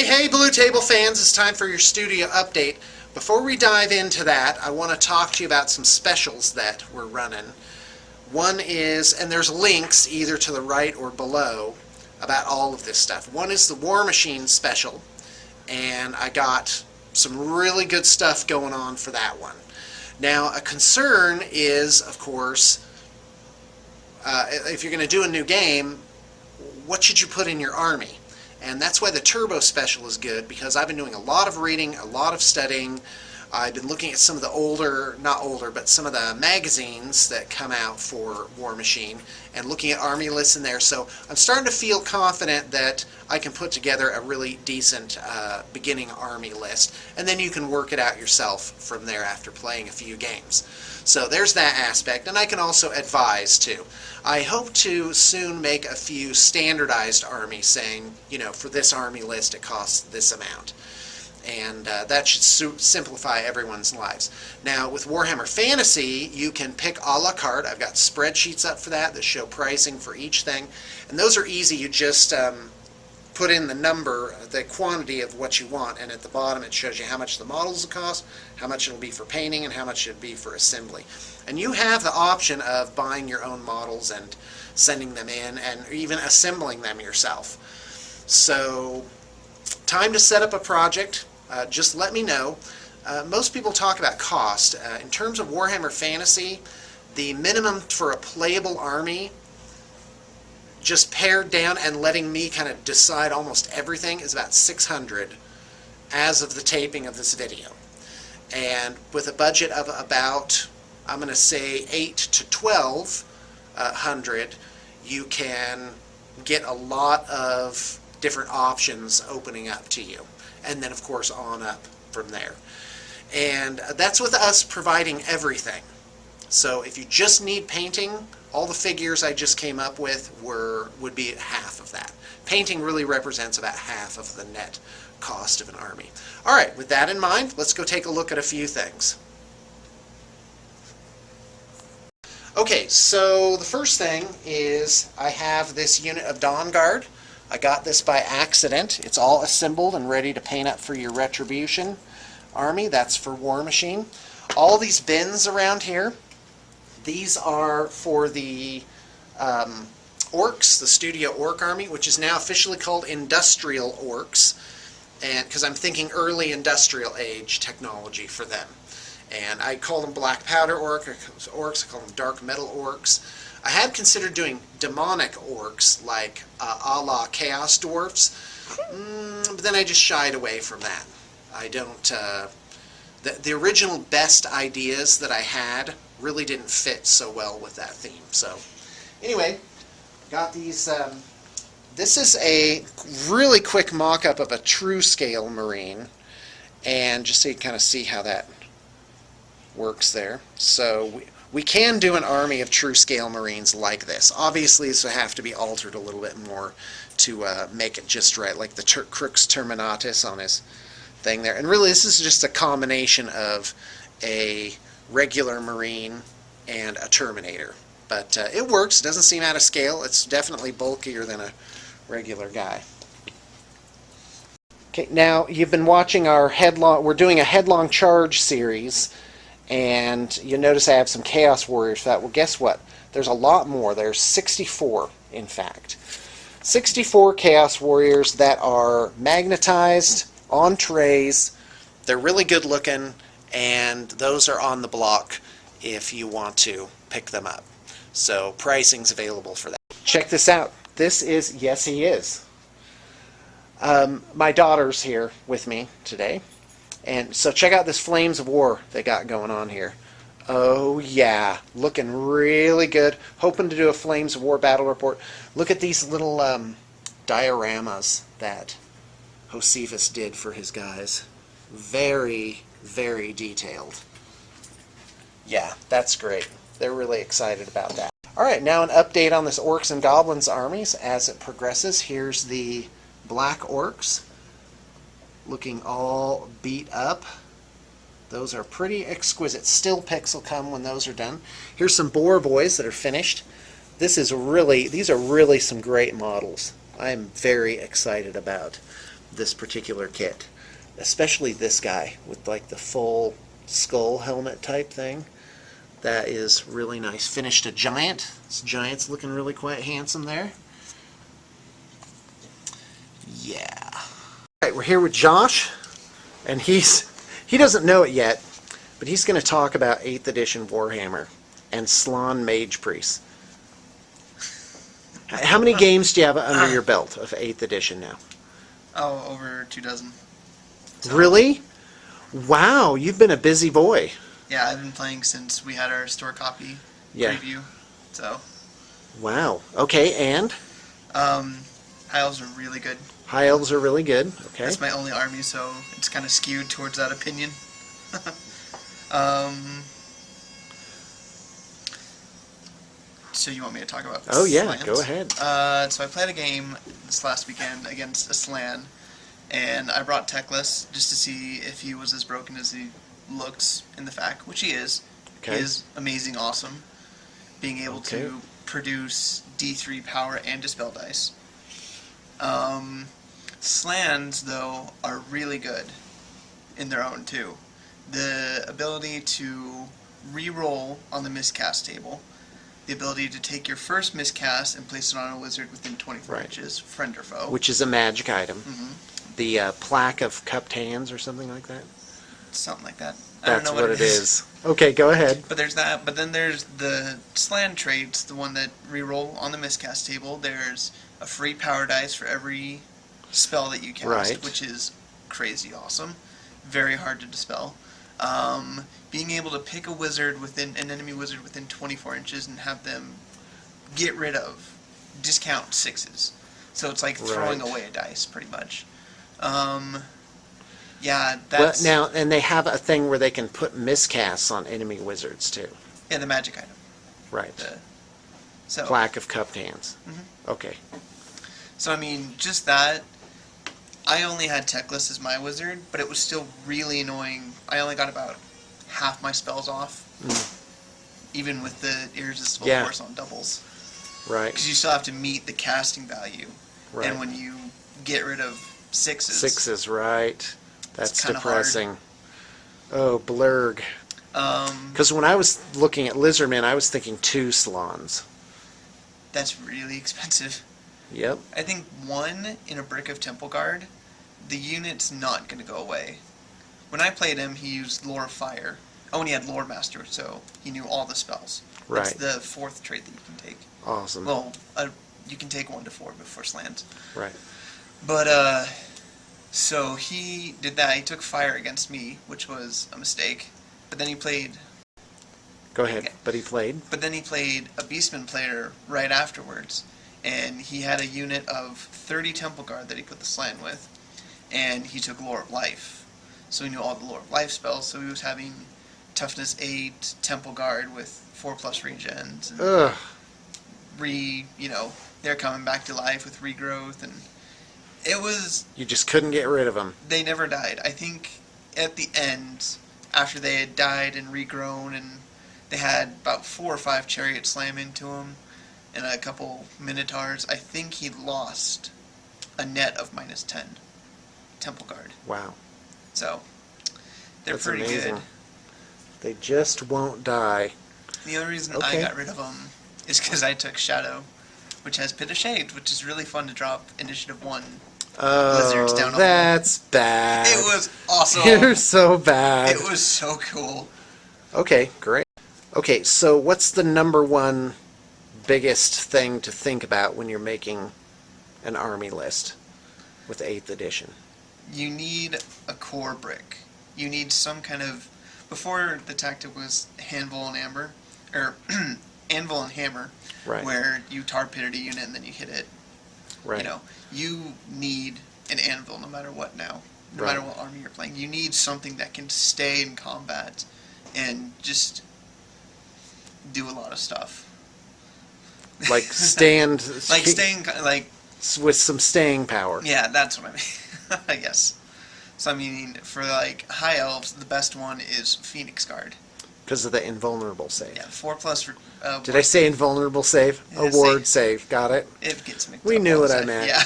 Hey, Blue Table fans, it's time for your studio update. Before we dive into that, I want to talk to you about some specials that we're running. One is, and there's links either to the right or below about all of this stuff. One is the War Machine special, and I got some really good stuff going on for that one. Now, a concern is, of course, if you're going to do a new game, what should you put in your army? And that's why the Turbo Special is good, because I've been doing a lot of reading, a lot of studying. I've been looking at some of the older, not older, but some of the magazines that come out for War Machine and looking at army lists in there. So I'm starting to feel confident that I can put together a really decent beginning army list. And then you can work it out yourself from there after playing a few games. So there's that aspect, and I can also advise too. I hope to soon make a few standardized armies saying, you know, for this army list it costs this amount. And that should simplify everyone's lives. Now, with Warhammer Fantasy, you can pick a la carte. I've got spreadsheets up for that show pricing for each thing. And those are easy. You just put in the number, the quantity of what you want, and at the bottom it shows you how much the models will cost, how much it'll be for painting, and how much it'll be for assembly. And you have the option of buying your own models and sending them in, and even assembling them yourself. So, time to set up a project. Just let me know. Most people talk about cost. In terms of Warhammer Fantasy, the minimum for a playable army, just pared down and letting me kind of decide almost everything, is about 600 as of the taping of this video. And with a budget of about, I'm going to say 8 to 1200, you can get a lot of different options opening up to you. And then of course on up from there. And that's with us providing everything. So if you just need painting, all the figures I just came up with would be half of that. Painting really represents about half of the net cost of an army. Alright, with that in mind, let's go take a look at a few things. Okay, so the first thing is I have this unit of Dawn Guard. I got this by accident. It's all assembled and ready to paint up for your Retribution army. That's for War Machine. All these bins around here, these are for the Orcs, the Studio Orc Army, which is now officially called Industrial Orcs, and because I'm thinking early Industrial Age technology for them. And I call them Black Powder Orcs, I call them Dark Metal Orcs. I had considered doing demonic orcs, like a la Chaos Dwarfs, but then I just shied away from that. I don't, the original best ideas that I had really didn't fit so well with that theme. So, anyway, got these, this is a really quick mock-up of a true scale Marine, and just so you kind of see how that works there. So, we can do an army of true scale Marines like this. Obviously, this will have to be altered a little bit more to make it just right, like the Crux Terminatus on his thing there. And really, this is just a combination of a regular Marine and a Terminator. But it works. It doesn't seem out of scale. It's definitely bulkier than a regular guy. Okay, now you've been watching our headlong. We're doing a headlong charge series. And you'll notice I have some Chaos Warriors for that. Well, guess what? There's a lot more. There's 64, in fact. 64 Chaos Warriors that are magnetized on trays. They're really good looking, and those are on the block if you want to pick them up. So pricing's available for that. Check this out. This is, yes he is. My daughter's here with me today. And so check out this Flames of War they got going on here. Oh yeah, looking really good. Hoping to do a Flames of War battle report. Look at these little dioramas that Josephus did for his guys. Very, very detailed. Yeah, that's great. They're really excited about that. Alright, now an update on this Orcs and Goblins armies as it progresses. Here's the Black Orcs, looking all beat up. Those are pretty exquisite. Still pics will come when those are done. Here's some Boar Boys that are finished. These are really some great models. I'm very excited about this particular kit, especially this guy with like the full skull helmet type thing. That is really nice. Finished a giant. This giant's looking really quite handsome there. Yeah. All right, we're here with Josh, and he doesn't know it yet, but he's going to talk about 8th edition Warhammer and Slann Mage Priest. How many games do you have under your belt of 8th edition now? Oh, over 2 dozen. So, really? Wow, you've been a busy boy. Yeah, I've been playing since we had our store copy preview. So. Wow. Okay, and? High elves are really good. High elves are really good. Okay. That's my only army, so it's kind of skewed towards that opinion. So you want me to talk about Oh yeah, Slans? go ahead. So I played a game this last weekend against a Slann, and I brought Techless just to see if he was as broken as he looks in the fact, which he is. Okay. He is amazing, awesome, being able to produce D3 power and dispel dice. Slans, though, are really good in their own too. The ability to re-roll on the miscast table, the ability to take your first miscast and place it on a wizard within 24 inches, friend or foe. Which is a magic item. Mm-hmm. The plaque of cupped hands or something like that? Something like that. I That's don't know what it is. Okay, go ahead. But there's that. But then there's the Slann traits, the one that re-roll on the miscast table. There's a free power dice for every spell that you cast, which is crazy awesome. Very hard to dispel. Being able to pick a wizard within an enemy wizard within 24 inches and have them get rid of, discount 6s. So it's like throwing away a dice, pretty much. Yeah, that's... Well, now, and they have a thing where they can put miscasts on enemy wizards, too. Yeah, the magic item. Right. So plaque of cupped hands. Mm-hmm. Okay. So, I mean, just that... I only had Techless as my wizard, but it was still really annoying. I only got about half my spells off, even with the irresistible force on doubles. Right. Because you still have to meet the casting value. Right. And when you get rid of 6s... 6s, right. That's depressing. Hard. Oh, blurg. Because when I was looking at Lizardmen, I was thinking 2 Slans. That's really expensive. Yep. I think 1 in a Brick of Temple Guard, the unit's not going to go away. When I played him, he used Lore of Fire. Oh, and he had Lore Master, so he knew all the spells. Right. That's the 4th trait that you can take. Awesome. Well, you can take 1 to 4 before Slans. Right. But, so he did that. He took fire against me, which was a mistake. But then he played... Go ahead. But he played? But then he played a Beastman player right afterwards. And he had a unit of 30 Temple Guard that he put the Slann with. And he took Lore of Life. So he knew all the Lore of Life spells. So he was having Toughness 8, Temple Guard with 4+ regens. And they're coming back to life with regrowth. And it was... You just couldn't get rid of them. They never died. I think at the end, after they had died and regrown, and they had about 4 or 5 chariots slam into them, and a couple minotaurs, I think he lost a net of -10 Temple Guard. Wow. So, they're That's pretty amazing. good. They just won't die. The only reason I got rid of them is because I took Shadow, which has Pit of Shades, which is really fun to drop Initiative 1 lizards down a that's hole. bad. It was awesome. You're so bad. It was so cool. Okay, great. Okay, so what's the #1 biggest thing to think about when you're making an army list with 8th edition? You need a core brick. You need some kind of... Before, the tactic was Anvil and Hammer, or Anvil and Hammer, where you tar pitted a unit and then you hit it. Right. You need an anvil no matter what now. No matter what army you're playing. You need something that can stay in combat and just do a lot of stuff. Like stand... with some staying power. Yeah, that's what I mean. I guess. So, I mean, for, High Elves, the best one is Phoenix Guard. Because of the invulnerable save. Yeah, 4+... Did I say invulnerable save? A ward save. Got it? It gets mixed up. We knew what I meant. Yeah.